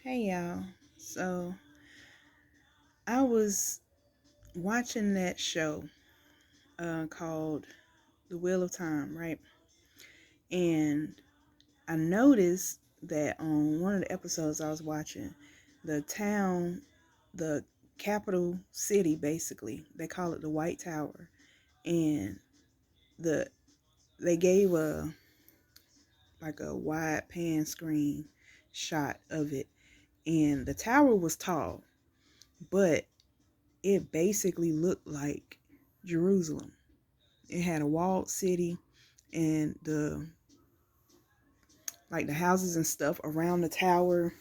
Hey y'all. So I was watching that show called The Wheel of Time, right? And I noticed that on one of the episodes I was watching, the town, the capital city basically, they call it the White Tower. And the they gave a wide pan screen shot of it. And the tower was tall, but it basically looked like Jerusalem. It had a walled city, and the houses and stuff around the tower,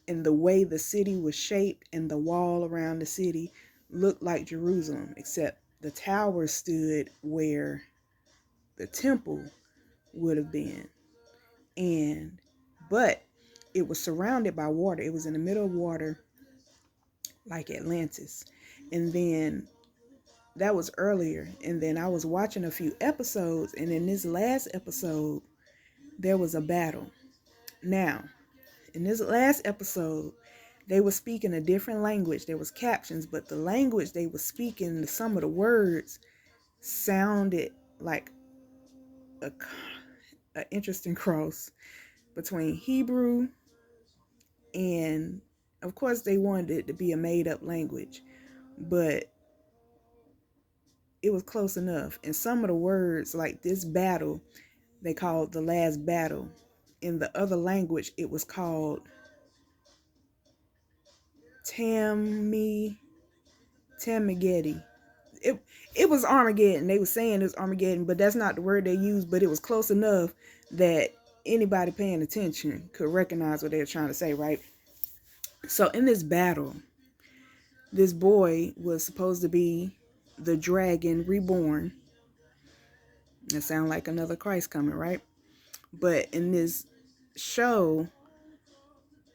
and the way the city was shaped and the wall around the city looked like Jerusalem, except the tower stood where the temple would have been. And but it was surrounded by water. It was in the middle of water, like Atlantis. And then that was earlier. And then I was watching a few episodes, and in this last episode, there was a battle. Now, in this last episode, they were speaking a different language. There was captions, but the language they were speaking, some of the words sounded like a, a interesting cross between Hebrew and, of course, they wanted it to be a made-up language, but it was close enough. And some of the words, like this battle, they called the last battle. In the other language, it was called Tammy Tamageddon. It it was Armageddon. They were saying it was Armageddon, but that's not the word they used. But it was close enough that anybody paying attention could recognize what they were trying to say, right? So in this battle, this boy was supposed to be the dragon reborn. That sounds like another Christ coming, right? But in this show,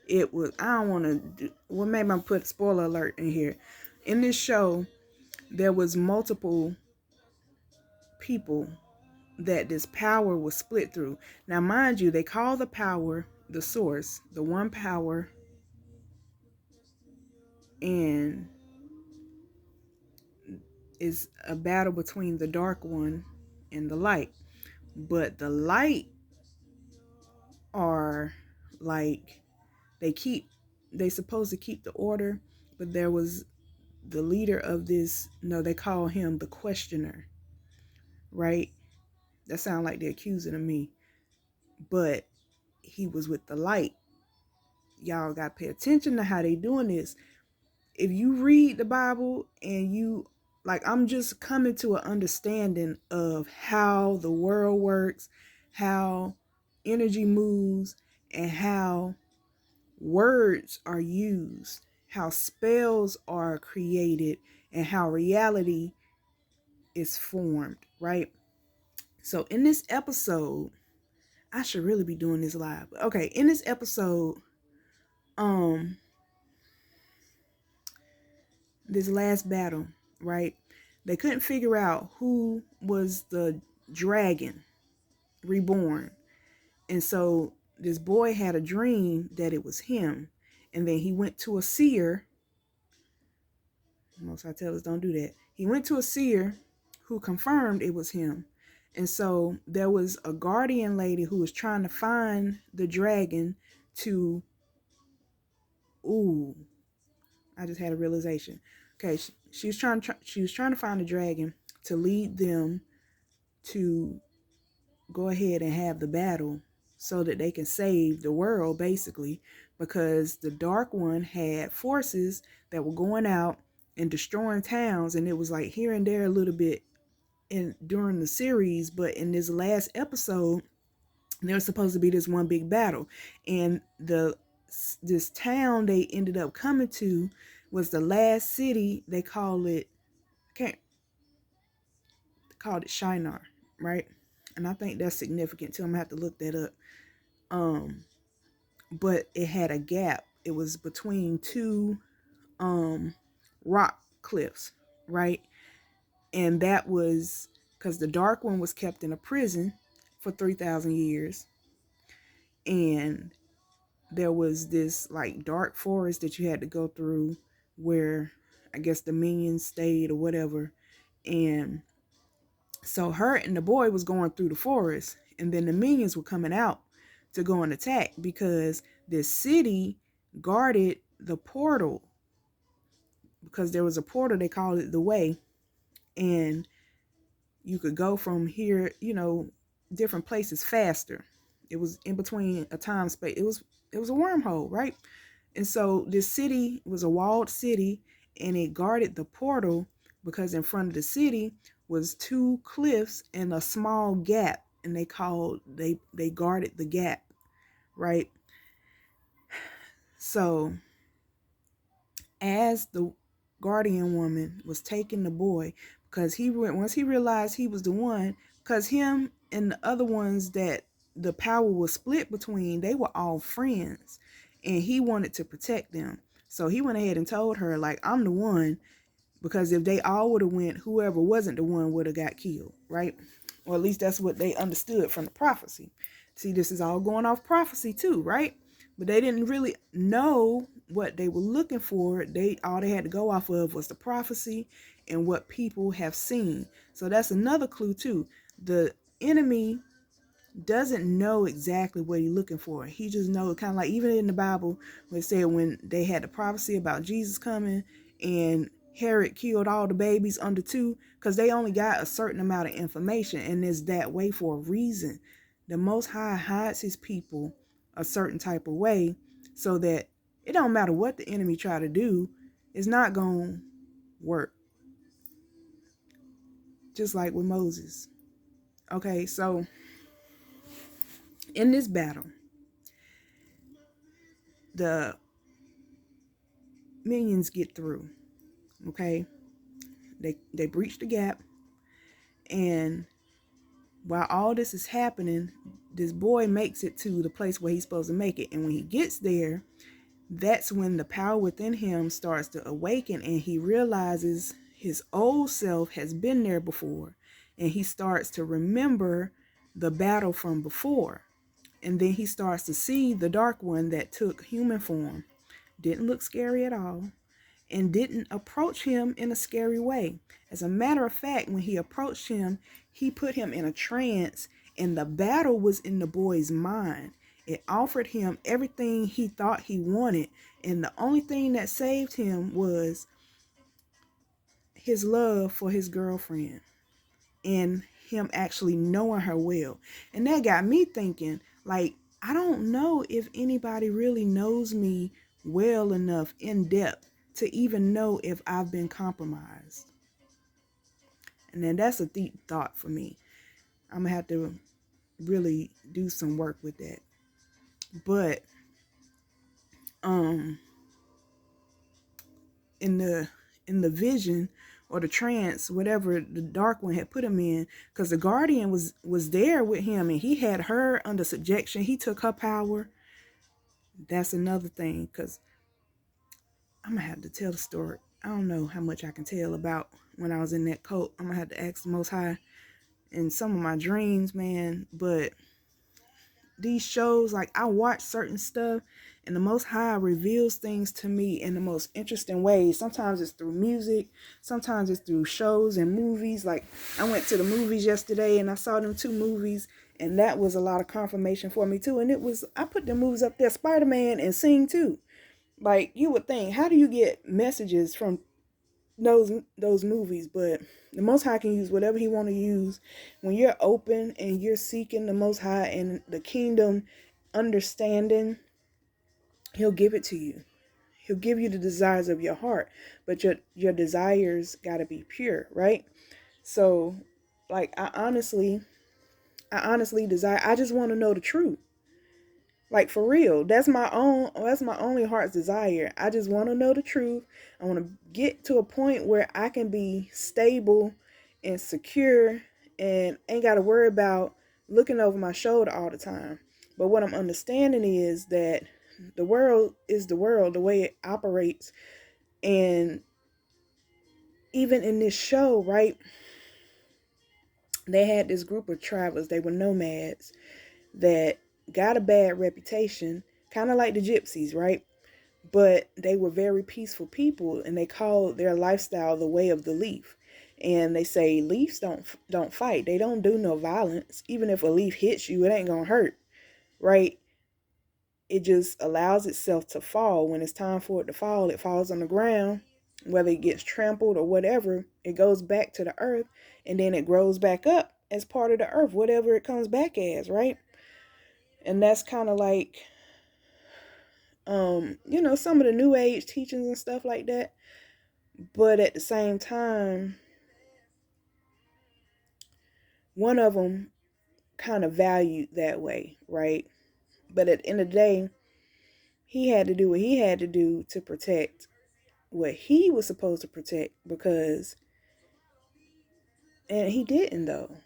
it was, I don't want to do, well, maybe I'm put spoiler alert in here. In this show, there was multiple people that this power was split through. Now, mind you, they call the power the source, the one power, and is a battle between the dark one and the light. But the light are like, they keep, they supposed to keep the order, but there was the leader of this, no, they call him the questioner, right? That sounds like they're accusing of me. But he was with the light. Y'all got to pay attention to how they doing this. If you read the Bible and you, like, I'm just coming to an understanding of how the world works, how energy moves, and how words are used, how spells are created, and how reality is formed, right? So in this episode, I should really be doing this live. Okay, in this episode, um, this last battle, right? They couldn't figure out who was the dragon reborn. And so this boy had a dream that it was him. And then he went to a seer. Most I tell us don't do that. He went to a seer who confirmed it was him. And so there was a guardian lady who was trying to find the dragon to, ooh, I just had a realization. Okay, she was trying to find the dragon to lead them to go ahead and have the battle so that they can save the world, basically, because the dark one had forces that were going out and destroying towns, and it was like here and there a little bit in during the series, but in this last episode there was supposed to be this one big battle, and this town they ended up coming to was the last city. They call it, can't called it Shinar, right? And I think that's significant too. I'm gonna have to look that up. But it had a gap. It was between two rock cliffs, right? And that was because the dark one was kept in a prison for 3,000 years, and there was this like dark forest that you had to go through where I guess the minions stayed or whatever. And so her and the boy was going through the forest, and then the minions were coming out to go and attack because this city guarded the portal, because there was a portal, they called it the way, and you could go from here, different places faster. It was in between a time space. It was a wormhole, right? And so this city was a walled city, and it guarded the portal because in front of the city was two cliffs and a small gap, and they guarded the gap, right? So as the guardian woman was taking the boy, because once he realized he was the one, because him and the other ones that the power was split between, they were all friends, and he wanted to protect them. So he went ahead and told her, like, I'm the one, because if they all would have went, whoever wasn't the one would have got killed, right? Or at least that's what they understood from the prophecy. See, this is all going off prophecy too, right? But they didn't really know what they were looking for. All they had to go off of was the prophecy and what people have seen. So that's another clue too. The enemy doesn't know exactly what he's looking for. He just knows, kind of like even in the Bible, when it said when they had the prophecy about Jesus coming and Herod killed all the babies under 2, because they only got a certain amount of information, and it's that way for a reason. The Most High hides his people a certain type of way so that it don't matter what the enemy try to do, it's not going to work. Just like with Moses. Okay, so in this battle, the minions get through. Okay, they breach the gap, and while all this is happening, this boy makes it to the place where he's supposed to make it. And when he gets there, that's when the power within him starts to awaken, and he realizes his old self has been there before, and he starts to remember the battle from before. And then he starts to see the dark one that took human form. Didn't look scary at all, and didn't approach him in a scary way. As a matter of fact, when he approached him, he put him in a trance, and the battle was in the boy's mind. It offered him everything he thought he wanted, and the only thing that saved him was his love for his girlfriend and him actually knowing her well. And that got me thinking, like, I don't know if anybody really knows me well enough in depth to even know if I've been compromised. And then that's a deep thought for me. I'm gonna have to really do some work with that. But in the vision or the trance, whatever the dark one had put him in, because the guardian was there with him, and he had her under subjection. He took her power. That's another thing, because I'm gonna have to tell the story. I don't know how much I can tell about when I was in that cult. I'm gonna have to ask the Most High in some of my dreams, man. But these shows, like, I watch certain stuff, and the Most High reveals things to me in the most interesting ways. Sometimes it's through music, sometimes it's through shows and movies. Like, I went to the movies yesterday, and I saw them 2 movies, and that was a lot of confirmation for me too. And I put the movies up there, Spider-Man and Sing 2. Like, you would think, how do you get messages from those movies? But the Most High can use whatever he want to use. When you're open and you're seeking the Most High and the kingdom understanding, he'll give it to you. He'll give you the desires of your heart, but your desires got to be pure, right? So, like, I honestly desire, I just want to know the truth. Like, for real, that's my only heart's desire. I just want to know the truth. I want to get to a point where I can be stable and secure and ain't got to worry about looking over my shoulder all the time. But what I'm understanding is that the world is the world, the way it operates. And even in this show, right, they had this group of travelers. They were nomads that got a bad reputation kind of like the gypsies, right? But they were very peaceful people, and they called their lifestyle the way of the leaf. And they say leaves don't fight. They don't do no violence. Even if a leaf hits you, it ain't gonna hurt, right? It just allows itself to fall. When it's time for it to fall, it falls on the ground. Whether it gets trampled or whatever, it goes back to the earth, and then it grows back up as part of the earth, whatever it comes back as, right? And that's kind of like some of the new age teachings and stuff like that. But at the same time, one of them kind of valued that way, right? But at the end of the day, he had to do what he had to do to protect what he was supposed to protect, and he didn't, though.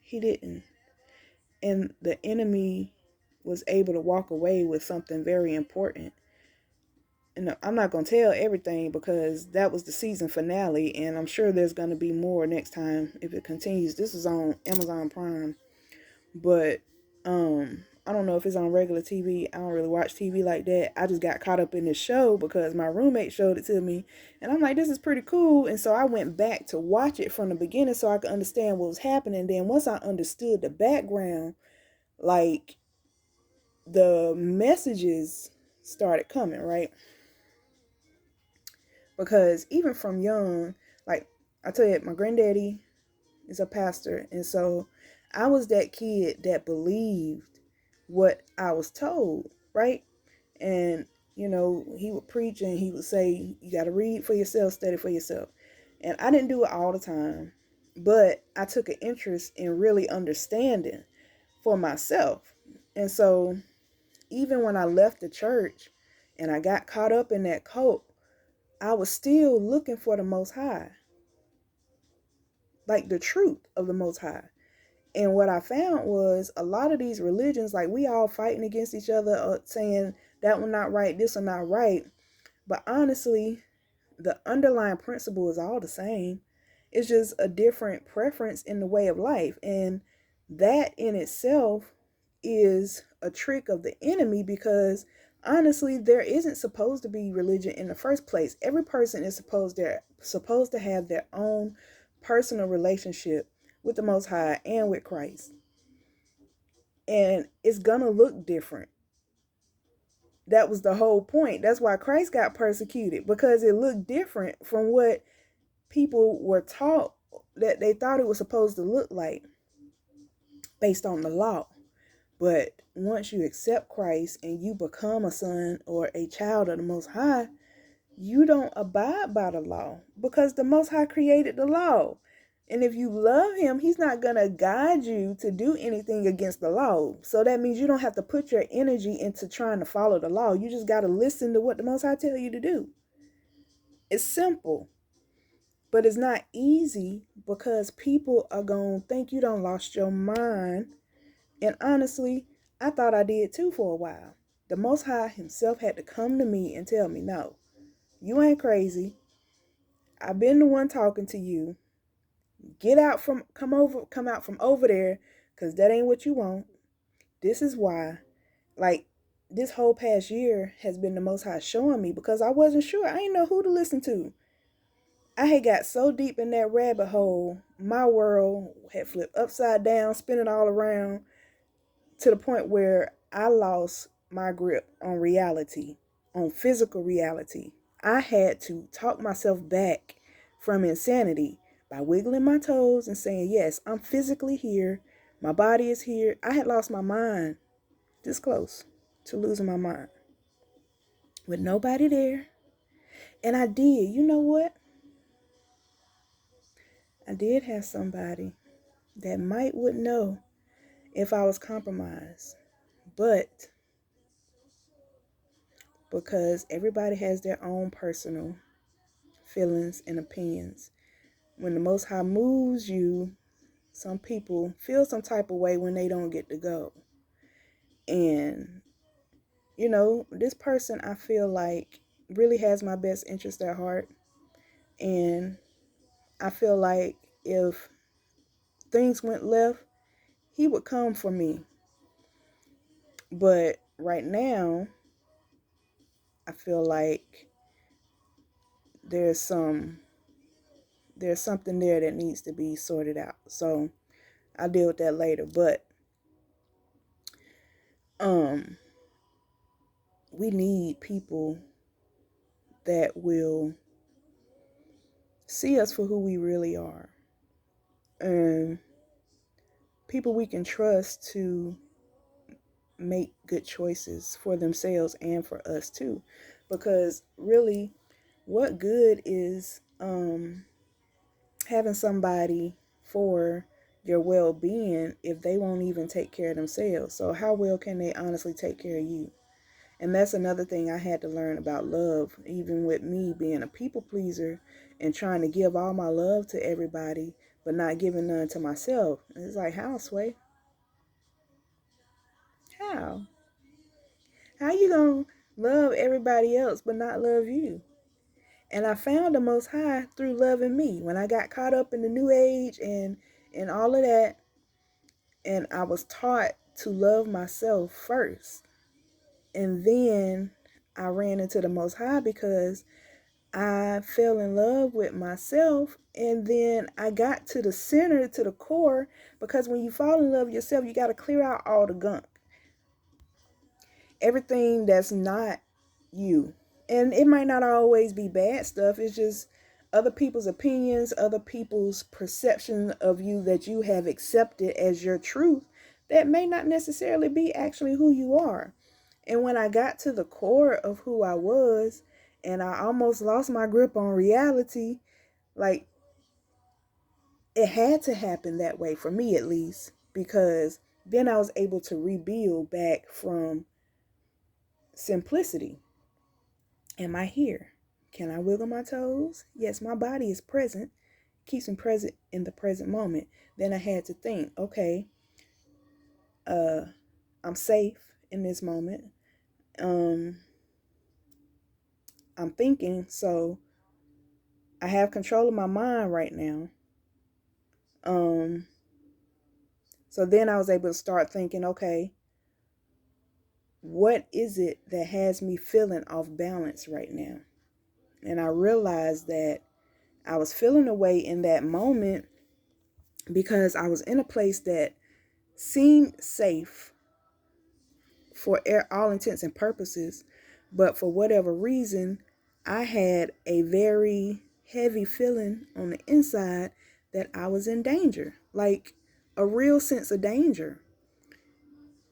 He didn't. And the enemy was able to walk away with something very important. And I'm not going to tell everything because that was the season finale, and I'm sure there's going to be more next time if it continues. This is on Amazon Prime. But I don't know if it's on regular TV. I don't really watch TV like that. I just got caught up in this show because my roommate showed it to me, and I'm like, this is pretty cool. And so I went back to watch it from the beginning so I could understand what was happening. Then once I understood the background, like, the messages started coming, right? Because even from young, like I tell you, my granddaddy is a pastor, and so I was that kid that believed what I was told, right? And he would preach and he would say, you got to read for yourself, study for yourself. And I didn't do it all the time, but I took an interest in really understanding for myself. And so even when I left the church and I got caught up in that cult, I was still looking for the Most High, like the truth of the Most High. And what I found was a lot of these religions, like, we all fighting against each other, saying that one not right, this one not right. But honestly, the underlying principle is all the same. It's just a different preference in the way of life. And that in itself is a trick of the enemy, because honestly, there isn't supposed to be religion in the first place. Every person is supposed to have their own personal relationship with the Most High and with Christ. And it's gonna look different. That was the whole point. That's why Christ got persecuted, because it looked different from what people were taught that they thought it was supposed to look like based on the law. But once you accept Christ and you become a son or a child of the Most High, you don't abide by the law, because the Most High created the law. And if you love him, he's not going to guide you to do anything against the law. So that means you don't have to put your energy into trying to follow the law. You just got to listen to what the Most High tell you to do. It's simple, but it's not easy, because people are going to think you done lost your mind. And honestly, I thought I did too for a while. The Most High himself had to come to me and tell me, no, you ain't crazy. I've been the one talking to you. Come out from over there, because that ain't what you want. This is why, like, this whole past year has been the Most High showing me, because I wasn't sure. I didn't know who to listen to. I had got so deep in that rabbit hole, my world had flipped upside down, spinning all around, to the point where I lost my grip on reality, on physical reality. I had to talk myself back from insanity by wiggling my toes and saying, yes, I'm physically here. My body is here. I had lost my mind, this close to losing my mind, with nobody there. And I did. You know what? I did have somebody that would know if I was compromised. But because everybody has their own personal feelings and opinions, when the Most High moves you, some people feel some type of way when they don't get to go. And, this person, I feel like, really has my best interest at heart. And I feel like if things went left, he would come for me. But right now, I feel like there's something there that needs to be sorted out. So I'll deal with that later. But we need people that will see us for who we really are, and people we can trust to make good choices for themselves and for us too. Because really, what good is having somebody for your well-being if they won't even take care of themselves? So how well can they honestly take care of you? And that's another thing I had to learn about love, even with me being a people pleaser and trying to give all my love to everybody, but not giving none to myself. It's like, how, Sway? How? How you gonna love everybody else but not love you? And I found the Most High through loving me. When I got caught up in the New Age and all of that, and I was taught to love myself first. And then I ran into the Most High because I fell in love with myself, and then I got to the center, to the core, because when you fall in love with yourself, you got to clear out all the gunk. Everything that's not you. And it might not always be bad stuff. It's just other people's opinions, other people's perception of you that you have accepted as your truth that may not necessarily be actually who you are. And when I got to the core of who I was, and I almost lost my grip on reality, like, it had to happen that way for me, at least, because then I was able to rebuild back from simplicity. Am I here? Can I wiggle my toes? Yes, my body is present, keeps me present in the present moment. Then I had to think, okay, I'm safe in this moment. I'm thinking, so I have control of my mind right now. So then I was able to start thinking, okay, what is it that has me feeling off balance right now? And I realized that I was feeling away in that moment because I was in a place that seemed safe for all intents and purposes, but for whatever reason, I had a very heavy feeling on the inside that I was in danger, like a real sense of danger.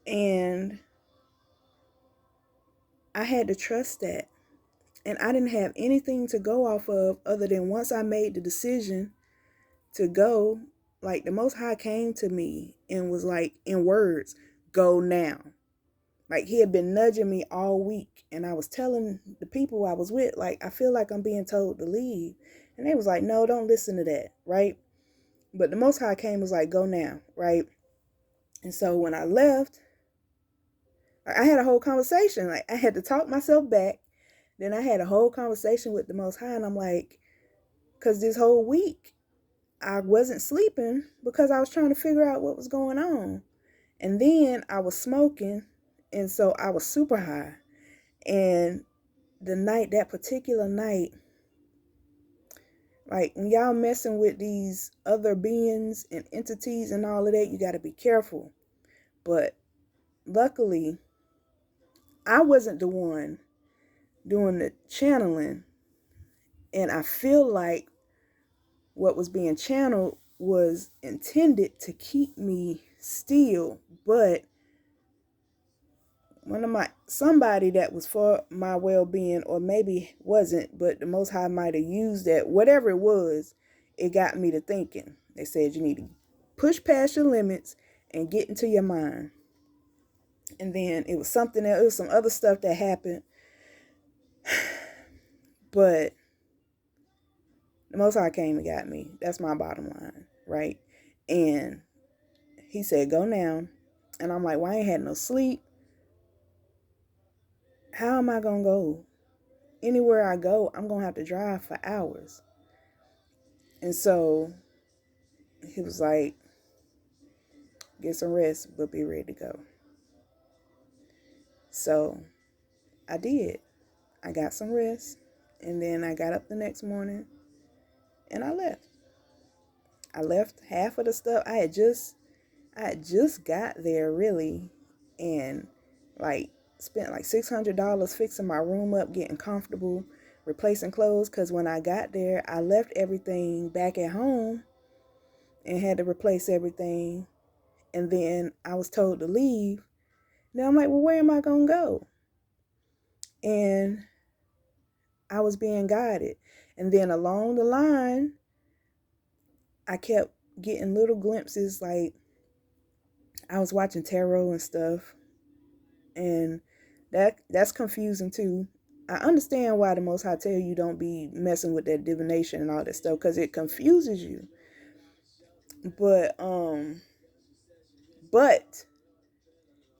And I had to trust that. And I didn't have anything to go off of other than once I made the decision to go, like, the Most High came to me and was like, in words, go now. Like, he had been nudging me all week, and I was telling the people I was with, like, I feel like I'm being told to leave. And they was like, no, don't listen to that, right? But the Most High came and was like, go now, right? And so when I left, I had a whole conversation. Like, I had to talk myself back. Then I had a whole conversation with the Most High, and I'm like, because this whole week, I wasn't sleeping because I was trying to figure out what was going on. And then I was smoking, and so I was super high. And that particular night, like, when y'all messing with these other beings and entities and all of that, you got to be careful. But luckily, I wasn't the one doing the channeling. And I feel like what was being channeled was intended to keep me still, but somebody that was for my well-being, or maybe wasn't, but the Most High might have used that, whatever it was, it got me to thinking. They said you need to push past your limits and get into your mind. And then it was something else, it was some other stuff that happened, but the Most High came and got me. That's my bottom line, right? And he said, go now. And I'm like, well, I ain't had no sleep. How am I going to go? Anywhere I go, I'm going to have to drive for hours. And so he was like, get some rest, but be ready to go. So I did. I got some rest, and then I got up the next morning and I left. I left half of the stuff. I had just got there really, and like spent like $600 fixing my room up, getting comfortable, replacing clothes. Cause when I got there, I left everything back at home and had to replace everything. And then I was told to leave. Now I'm like, well, where am I gonna go? And I was being guided. And then along the line, I kept getting little glimpses. Like I was watching tarot and stuff, and that's confusing too. I understand why the Most High tell you don't be messing with that divination and all that stuff, because it confuses you. But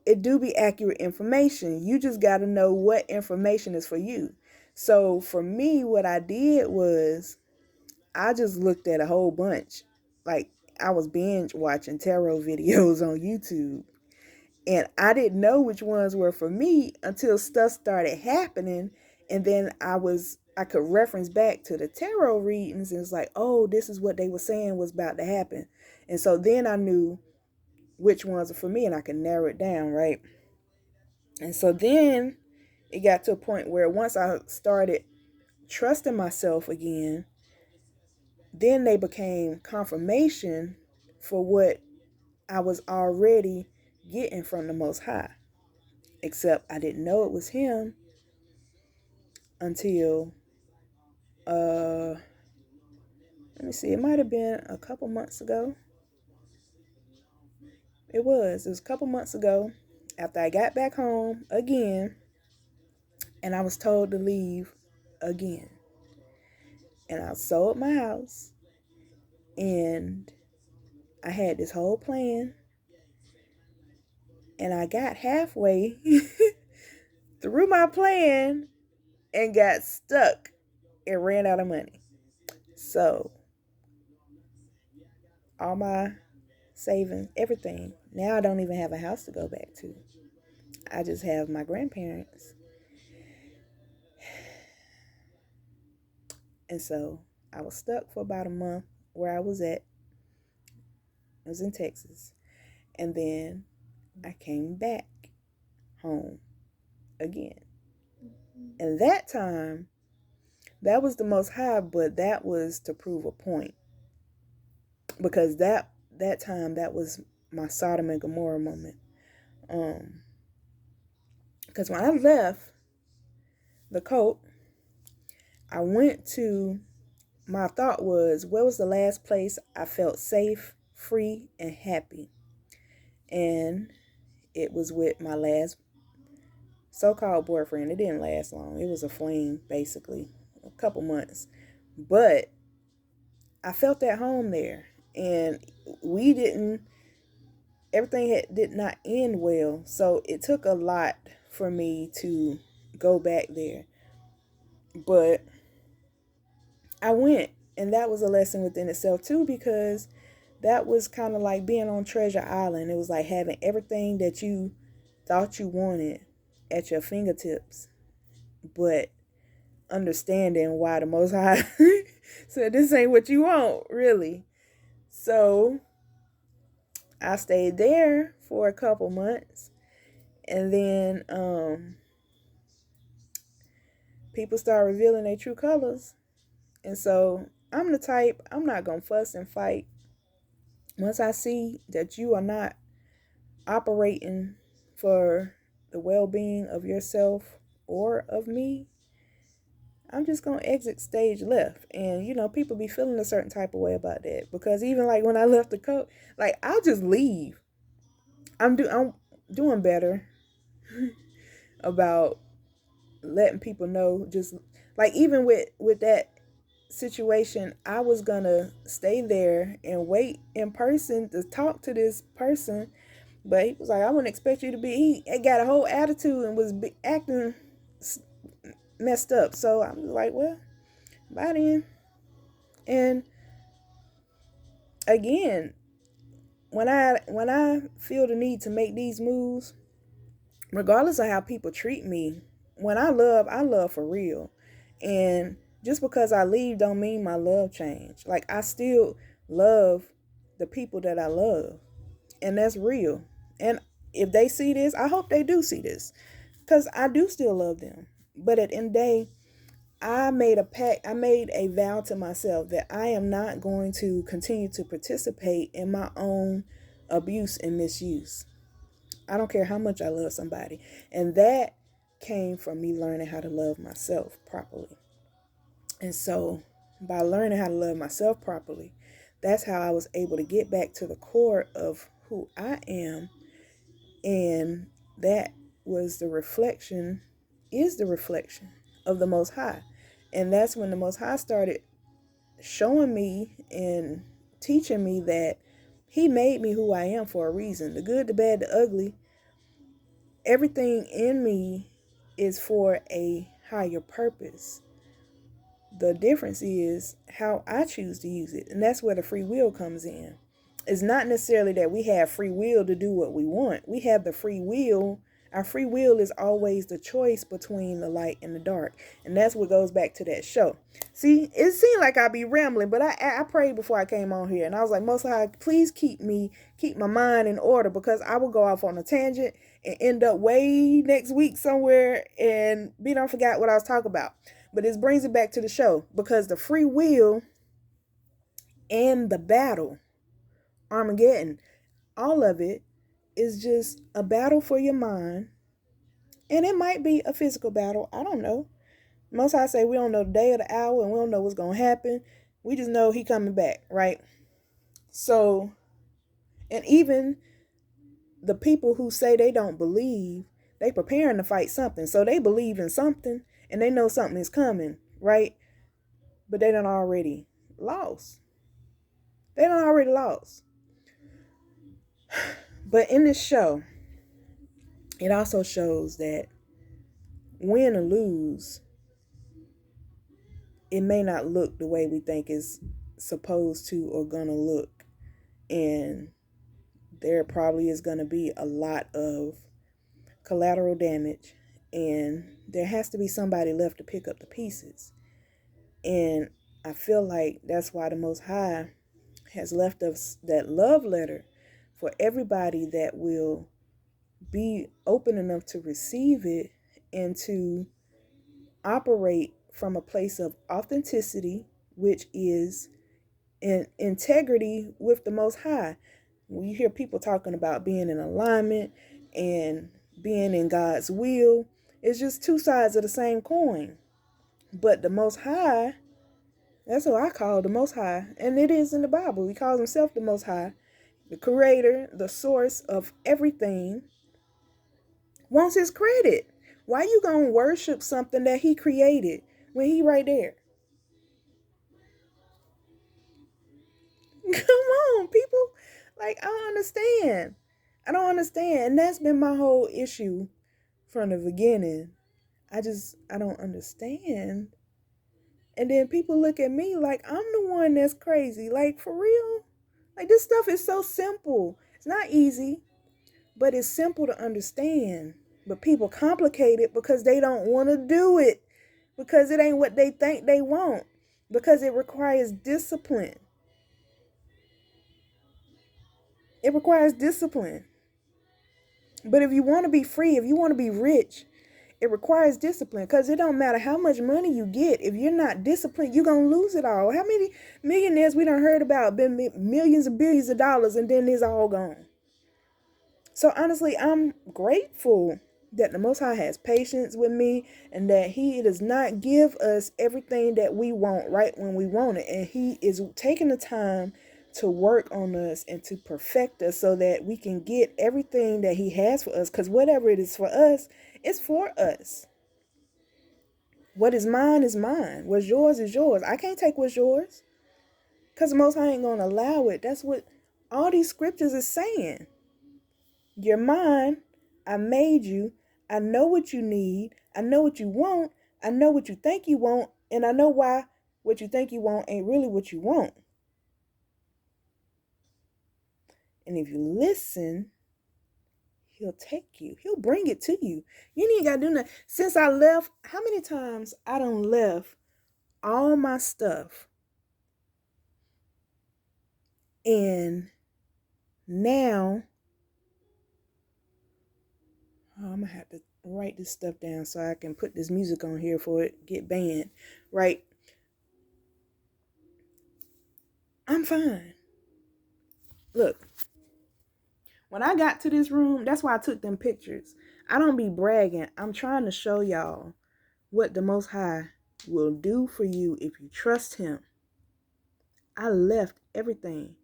it do be accurate information. You just got to know what information is for you. So for me, what I did was I just looked at a whole bunch. Like I was binge watching tarot videos on YouTube. And I didn't know which ones were for me until stuff started happening. And then I could reference back to the tarot readings, and it's like, oh, this is what they were saying was about to happen. And so then I knew which ones are for me, and I could narrow it down, right? And so then it got to a point where once I started trusting myself again, then they became confirmation for what I was already getting from the Most High. Except I didn't know it was him until, let me see, it might have been a couple months ago. It was a couple months ago after I got back home again, and I was told to leave again. And I sold my house, and I had this whole plan, and I got halfway through my plan and got stuck and ran out of money. So all my savings, everything. Now I don't even have a house to go back to. I just have my grandparents. And so I was stuck for about a month where I was at. I was in Texas. And then I came back home again. And that time, that was the Most High, but that was to prove a point. Because that time, that was my Sodom and Gomorrah moment. Because when I left the cult, I went to, my thought was, where was the last place I felt safe, free, and happy? And it was with my last so-called boyfriend. It didn't last long. It was a fling, basically, a couple months. But I felt at home there. And everything did not end well. So it took a lot for me to go back there. But I went, and that was a lesson within itself too, because that was kind of like being on Treasure Island. It was like having everything that you thought you wanted at your fingertips, but understanding why the Most High said this ain't what you want, really. So I stayed there for a couple months, and then people start revealing their true colors. And so I'm the type, I'm not gonna fuss and fight. Once I see that you are not operating for the well-being of yourself or of me, I'm just going to exit stage left. And, people be feeling a certain type of way about that. Because even like when I left the coat, like I'll just leave. I'm doing better about letting people know. Just like even with that situation, I was going to stay there and wait in person to talk to this person. But he was like, I wouldn't expect you to be. He got a whole attitude and was acting messed up. So I'm like, well, bye then. And again, when I feel the need to make these moves, regardless of how people treat me, when I love for real. And just because I leave don't mean my love changed. Like, I still love the people that I love. And that's real. And if they see this, I hope they do see this. Because I do still love them. But at the end of the day, I made a pact, I made a vow to myself that I am not going to continue to participate in my own abuse and misuse. I don't care how much I love somebody. And that came from me learning how to love myself properly. And so, by learning how to love myself properly, that's how I was able to get back to the core of who I am. And that was the reflection, is the reflection of the Most High. And that's when the Most High started showing me and teaching me that He made me who I am for a reason. The good, the bad, the ugly, everything in me is for a higher purpose. The difference is how I choose to use it. And that's where the free will comes in. It's not necessarily that we have free will to do what we want. We have the free will. Our free will is always the choice between the light and the dark. And that's what goes back to that show. See, it seemed like I'd be rambling, but I prayed before I came on here. And I was like, Most High, please keep my mind in order, because I will go off on a tangent and end up way next week somewhere and don't forget what I was talking about. But this brings it back to the show, because the free will and the battle, Armageddon, all of it is just a battle for your mind. And it might be a physical battle. I don't know. Most I say we don't know the day or the hour, and we don't know what's going to happen. We just know He coming back, right? So, and even the people who say they don't believe, they preparing to fight something. So they believe in something and they know something is coming, right? But they done already lost. They done already lost. But in this show, it also shows that win or lose, it may not look the way we think it's supposed to or gonna look. And there probably is gonna be a lot of collateral damage, and there has to be somebody left to pick up the pieces. And I feel like that's why the Most High has left us that love letter for everybody that will be open enough to receive it and to operate from a place of authenticity, which is in integrity with the Most High. When you hear people talking about being in alignment and being in God's will, it's just two sides of the same coin. But the Most High, that's what I call the Most High. And it is in the Bible. He calls Himself the Most High, the creator, the source of everything, wants His credit. Why you gonna worship something that He created when He right there? Come on, people. Like, I don't understand. I don't understand. And that's been my whole issue from the beginning. I don't understand. And then people look at me like I'm the one that's crazy. Like, for real? Like, this stuff is so simple. It's not easy, but it's simple to understand. But people complicate it because they don't want to do it. Because it ain't what they think they want. Because it requires discipline. It requires discipline. But if you want to be free, if you want to be rich, it requires discipline, because it don't matter how much money you get. If you're not disciplined, you're going to lose it all. How many millionaires we done heard about been millions and billions of dollars and then it's all gone? So honestly, I'm grateful that the Most High has patience with me and that He does not give us everything that we want right when we want it. And He is taking the time to work on us and to perfect us so that we can get everything that He has for us. Because whatever it is for us, it's for us. What is mine is mine. What's yours is yours. I can't take what's yours, because the Most High ain't going to allow it. That's what all these scriptures is saying. You're mine. I made you. I know what you need. I know what you want. I know what you think you want. And I know why what you think you want ain't really what you want. And if you listen, He'll take you. He'll bring it to you. You ain't got to do nothing. Since I left, how many times I done left all my stuff, and now I'm gonna have to write this stuff down so I can put this music on here for it get banned, right? I'm fine. Look, when I got to this room, that's why I took them pictures. I don't be bragging. I'm trying to show y'all what the Most High will do for you if you trust him. I left everything.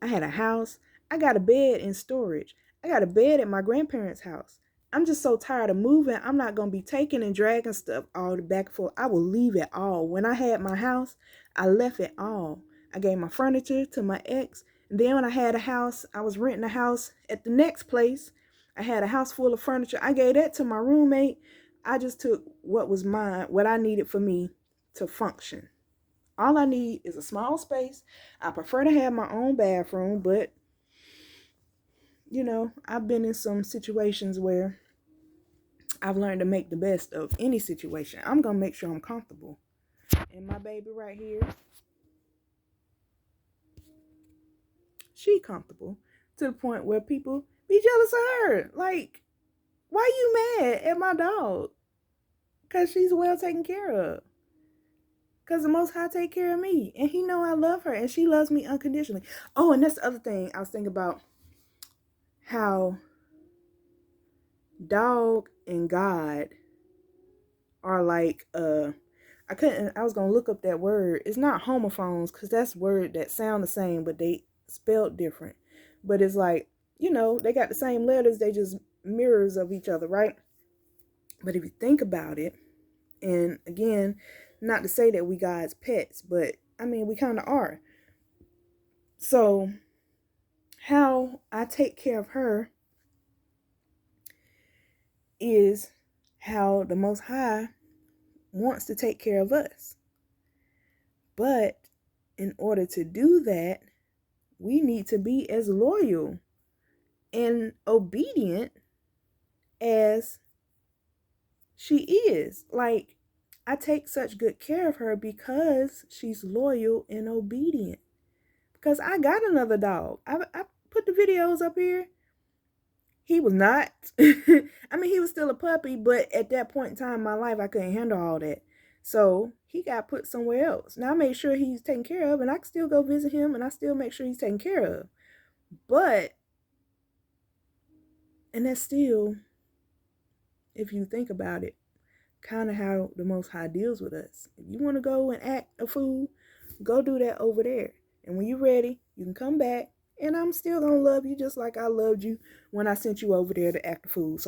I had a house. I got a bed in storage. I got a bed at my grandparents' house. I'm just so tired of moving. I'm not going to be taking and dragging stuff all the back and forth. I will leave it all. When I had my house, I left it all. I gave my furniture to my ex. And then when I had a house, I was renting a house at the next place. I had a house full of furniture. I gave that to my roommate. I just took what was mine, what I needed for me to function. All I need is a small space. I prefer to have my own bathroom, but, you know, I've been in some situations where I've learned to make the best of any situation. I'm going to make sure I'm comfortable. And my baby right here, she comfortable to the point where people be jealous of her. Like, why you mad at my dog? Because she's well taken care of. Because the Most High take care of me. And he know I love her. And she loves me unconditionally. Oh, and that's the other thing I was thinking about. How dog and God are like, I was going to look up that word. It's not homophones, because that's word that sound the same, but they spelled different. But it's like, you know, they got the same letters. They just mirrors of each other, right? But if you think about it, and again, not to say that we God's pets, but I mean, we kind of are. So how I take care of her is how the Most High wants to take care of us. But in order to do that, we need to be as loyal and obedient as she is. Like, I take such good care of her because she's loyal and obedient. Because I got another dog. I put the videos up here. He was not. I mean, he was still a puppy, but at that point in time in my life, I couldn't handle all that. So he got put somewhere else. Now I made sure he's taken care of, and I can still go visit him, and I still make sure he's taken care of. But, and that's still, if you think about it, kind of how the Most High deals with us. If you want to go and act a fool, go do that over there. And when you're ready, you can come back, and I'm still going to love you just like I loved you when I sent you over there to act a fool. So